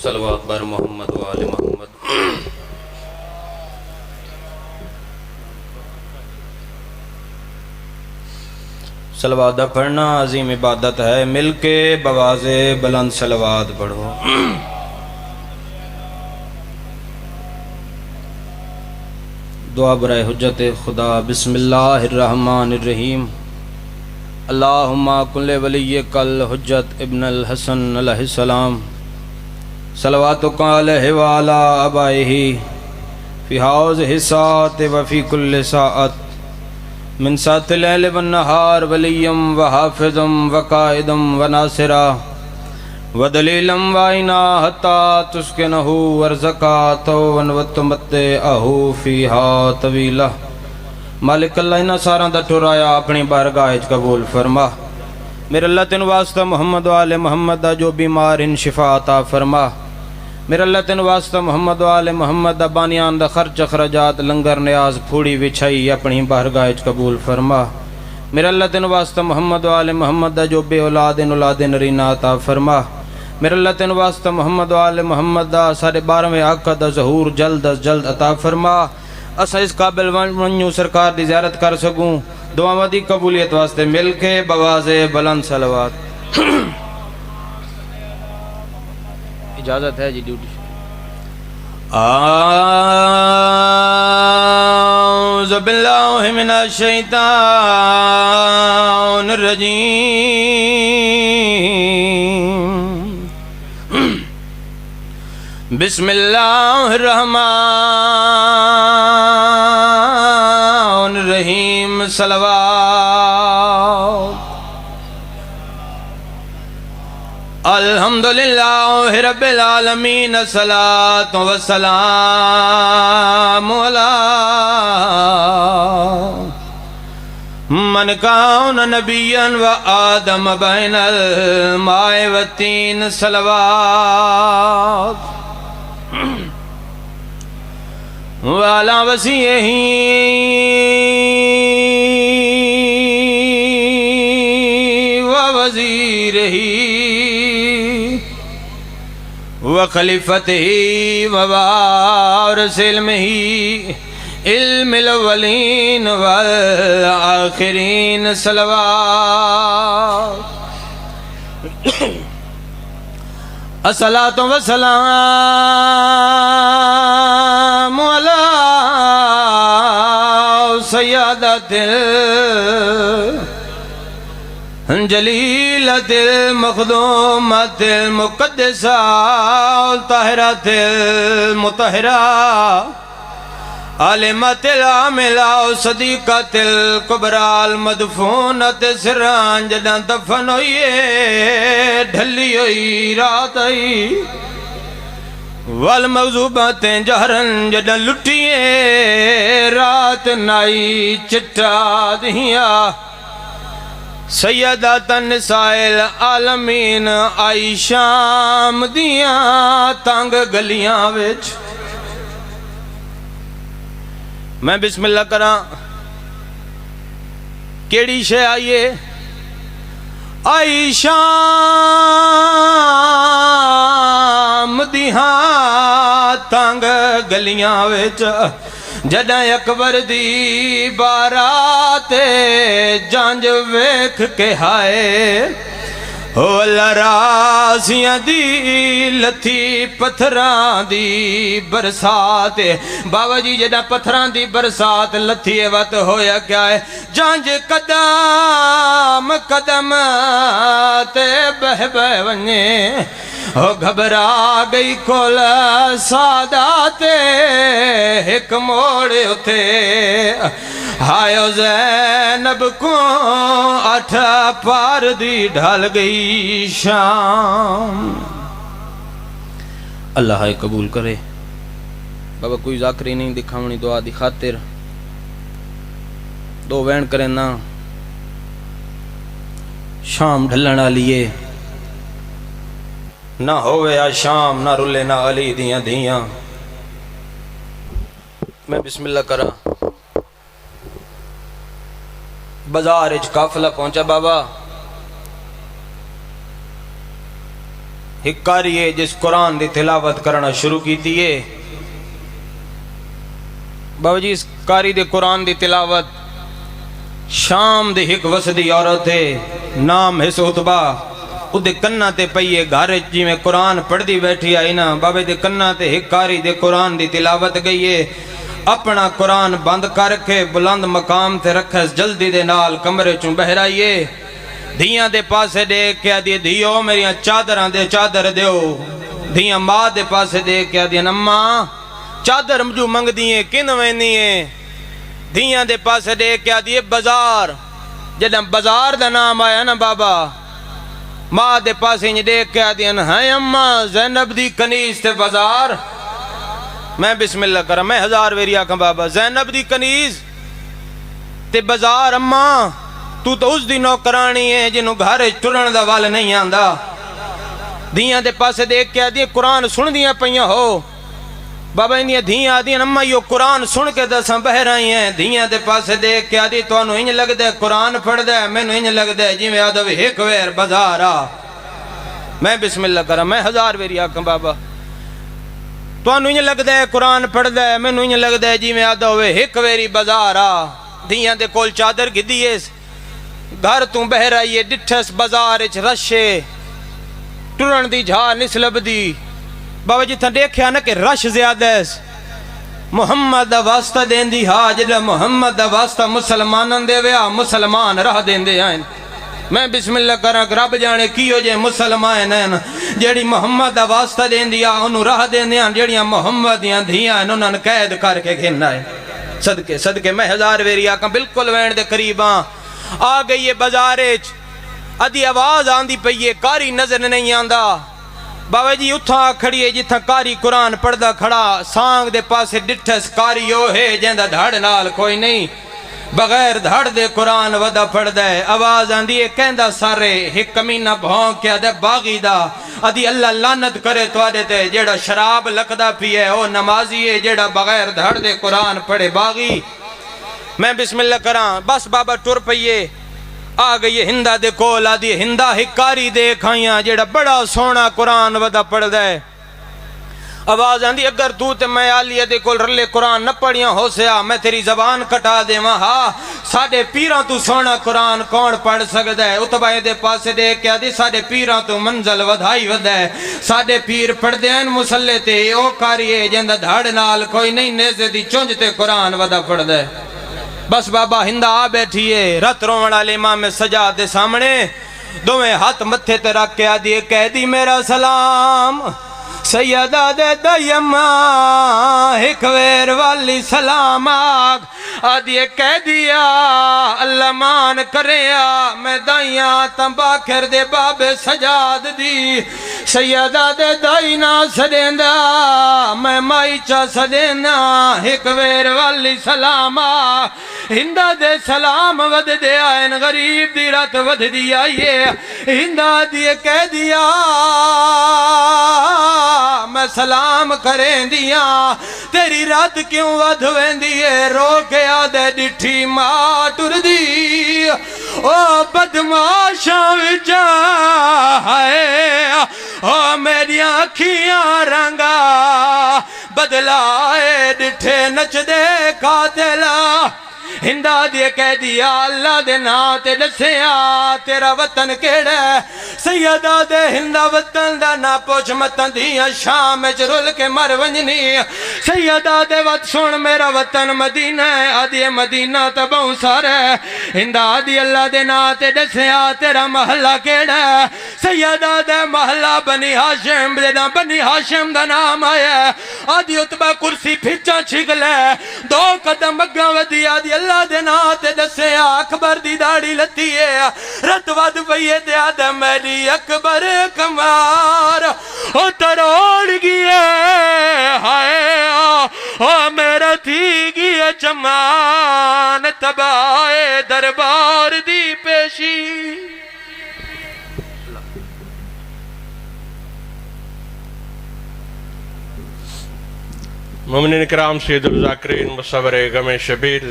صلوات بر محمد و آل محمد۔ صلوات پڑھنا عظیم عبادت ہے، مل کے بواز بلند صلوات پڑھو۔ دعا برائے حجت خدا۔ بسم اللہ الرحمن الرحیم۔ اللہم کل ولیک الحجت ابن الحسن علیہ السلام، صلواتک علیہ وعلی آبائہ فی ہذہ الساعۃ وفی کل ساعۃ من ساعۃ اللیل والنہار ولیا وحافظا وقائدا وناصرا ودلیلا وعینا حتی تسکنہ ورزقا طوعا وتمتعہ فیہا طویلا۔ مالک اللہ انہاں ساراں دا ٹرایا اپنی بارگاہ وچ قبول فرما۔ میرے اللہ تین واسطہ محمد و آل محمد دا جو بیمار ان شفا عطا فرما۔ میرے اللہ تین واسطہ محمد و آل محمد دا بانیان دا خرچ اخراجات لنگر نیاز پھوڑی وچھائی اپنی بارگاہ وچ قبول فرما۔ میرے اللہ تین واسطہ محمد و آل محمد دا جو بے اولاد اولاد نرینہ عطا فرما۔ میرے اللہ تین واسطہ محمد و آل محمد دا سارے 12ویں آقا دا ظہور جلد از جلد عطا فرما۔ اسا اس قابل ونیو سرکار دی زیارت کر سکوں، دعا دی قبولیت واسطے مل کے بواز بلند صلوات۔ اجازت ہے جی ڈیوٹی۔ اعوذ باللہ من الشیطان الرجیم، بسم اللہ الرحمن الرحیم، صلوات۔ الحمدللہ رب العالمین، الصلاۃ والسلام علی من کان نبیا و آدم بین الماء والطین، صلوات۔ وعلی وصیہ و وزیرہ وخلیفتہ ووارث علمہ علم الاولین والآخرین، صلوات۔ الصلاۃ والسلام علی سیادۃ جلیلۃ المخدومۃ المقدسہ الطاہرۃ المطہرہ عالمۃ العاملہ صدیقۃ الکبریٰ المدفونۃ سران، جداں دفن ہوئیے ڈھلی ہوئی رات آئی، والمغضوبات جہرن، جداں لٹیے رات نائی چٹا دہیا، سیدات النساء العالمین آئی شام دیاں تانگ گلیاں وچ۔ میں بسم اللہ کراں، کیڑی شے آئیے؟ آئی شام دیاں تانگ گلیاں وچ، جداں اکبر دی بارات جانج ویکھ کے ہائے، او لراسیاں دی لتھی پتھراں دی برسات۔ بابا جی جداں پتھراں دی برسات لتھی وقت ہویا کیا ہے؟ جانج قدم قدم تے بہ بہ ونجے، او گھبرا گئی کول سادات، ایک موڑ اتے ہائیو زینب کو 8 پار دی ڈھال گئی شام۔ اللہ قبول کرے۔ بابا کوئی ذاکری نہیں دکھاونی دعا دی خاطر، دو وین کریں نا، شام ڈھلنا لیے نہ ہوئے آ شام، نہ رلے نہ علی دیاں دیاں۔ میں بسم اللہ کراں۔ بازار اچ قافلہ پہنچا بابا، ایک قاری ہے جس قرآن دی تلاوت کرنا شروع کیتی ہے. بابا جی اس قاری دے قرآن دی تلاوت شام دے ایک وسدی عورت ہے نام ہے عتبہ. اُدے کنہ تے پئیے گھر جی میں قرآن پڑھ دی بیٹھی آئی نا بابے دے کنہ تے ایک قاری دے قرآن دی تلاوت گئی ہے. اپنا قرآن بند کر کے بلند مقام تے رکھے جلدی دے نال کمرے چوں بہر آئیے. دھیاں دے پاسے دیکھ کے آدھی دھیو میریاں چادراں دے چادر دیو. دھیاں ماں دے پاسے دیکھ کے آدھی نماں چادر مجھو منگ دیئے کن وینی ہیں. دھیاں دے پاسے دیکھ کے آدھی بازار جدہ بازار دا نام آیا نا بابا ماں دے پاسے دیکھ کے آدھی ہائے اماں زینب دی کنیز تے بازار. میں بسم اللہ کرا میں ہزار ویری آکھاں بابا زینب دی کنیز تے بازار اماں تو اس دی نوکرانی ہے جنہوں گھر ٹرن دا وال نہیں آندہ. دھیاں دے پاسے دیکھ کے آدھی قرآن سن دیاں پہیاں ہو. بابا اندیاں دھیاں آدھی اماں یہ قرآن سن کے دساں بہر آئی ہیں. دھیاں دے پاسے دیکھ کے آدھی تو انہوں انج لگ دے قرآن پڑھ دے میں انہوں انج لگ دے جی میں آدھو ایک ویر بازار آ. میں بسم اللہ کرا میں ہزار ویری آکھاں بابا تو انہوں انج لگ دے قرآن پڑھ دے میں انہوں انج لگ دے جی میں آدھو ایک ویری بازار آ. دھیاں دے کول چادر گھدیئے گھر توں بہر آئیے ڈٹھس بازار اچ رشے ٹرن دی جھا نسلب دی. بابا جی تھا دیکھیا نا کہ رش زیادہ ہے محمد دا واسطہ دین دی ہاں جدہ محمد دا واسطہ مسلمانن دے ویا مسلمان رہ دین دے آئین. میں بسم اللہ کرا رب جانے کیو جے مسلمان ہیں جیڑی محمد دا واسطہ دین دیا انہوں رہ دین دیا جیڑیاں محمد دیاں دھیاں انہوں نے قید کر کے گھننا ہے. صدقے میں ہزار ویری آکاں بالکل وین دے قریباں آ گئی ہے بازارچ. ادھی آواز آندھی پئیے کاری نظر نہیں آندہ. بابا جی اتھا کھڑی ہے جتھا کاری قرآن پڑھدا کھڑا سانگ دے پاسے ڈٹھس کاری او ہے جیندہ دھڑ نال کوئی نہیں بغیر دھڑ دے قرآن ودا پڑھ دے. آواز آندھی ہے کہندہ سارے ایک کمینہ بھونک کیا دے باغی دا. ادھی اللہ لعنت کرے تو آدھے تے جیڑا شراب لکدا پی ہے او نمازی ہے جیڑا بغیر دھڑ دے قرآن پڑھے باغی. میں بسم اللہ کراں بس بابا ٹر پئیے آ گئی ہندہ دے کول آدھی ہندہ ہکاری دیکھ آئیاں جیڑا بڑا سونا قرآن ودا پڑھ دے. آواز آندھی اگر تو تے میں آلیہ دے کول رلے قرآن نہ پڑھیاں ہو سیا میں تیری زبان کٹا دے وہاں ساڑھے پیران تو سونا قرآن کون پڑھ سکتا ہے. اتبا دے پاسے دیکھ کے آدھی ساڑھے پیران تو منزل ودھائی ود ہے. ساڑھے پیر پڑھ دے ہیں مسلح تے او کاریے جندہ دھاڑ نال کوئی نہیں نیزے دی چونجتے قرآن ودا پڑھ دے. بس بابا ہندہ آ بیٹھیے رت روڑ والے امام سجاد دے سامنے دویں ہاتھ متھے تے رکھ کے آدھی کہہ دی میرا سلام سیدہ دے دائیمہ ایک ویر والی سلام آگ. آدھی کہہ دیا اللہ مان کریا میں دائیاں تنباکر دے باب سجاد دی. سیدہ دے دائینا سدیندہ میں مائی چا سدیندہ ایک ویر والی سلام آگ. ہندہ دے سلام ود دے آئین غریب دی رات ود دی آئیے. ہندہ دی کہہ دیا میں سلام کریں دیا تیری رات کیوں ود وین دیئے رو کے آدھے ڈٹھی ماں ٹر دی او بدماشاں وچا ہے او میری آنکھیاں رنگا بدلائے ڈٹھے نچ دے قاتلہ. ہندہ دیے کہہ دیا اللہ دے نا تے دسیا تیرا وطن کیڑا. سیدہ دے ہندہ وطن دا نا پوچھ متن دیا شام رل کے مر ونجنی. سیدہ دے وط سن میرا وطن مدینہ ہے آدھی مدینہ تبہوں سارے. ہندہ آدھی اللہ دے نا تے دسیا تیرا محلہ کیڑا. سیدہ دے محلہ بنی ہاشم دے نا بنی ہاشم دا نام آیا. آدھی اتبا کرسی پھچا چھگلے دو قدم اگاں ودی آدھی اللہ دے ناتے دسے اکبر دی داڑی لتی ہے رت ود پئیے تے آدھے میری اکبر کمار او تروڑ گئے ہائے او میرا تھی گئے چمان تبائے دربار دی پیشی. مومنین کرام سید الذاکرین مصور غم شبیر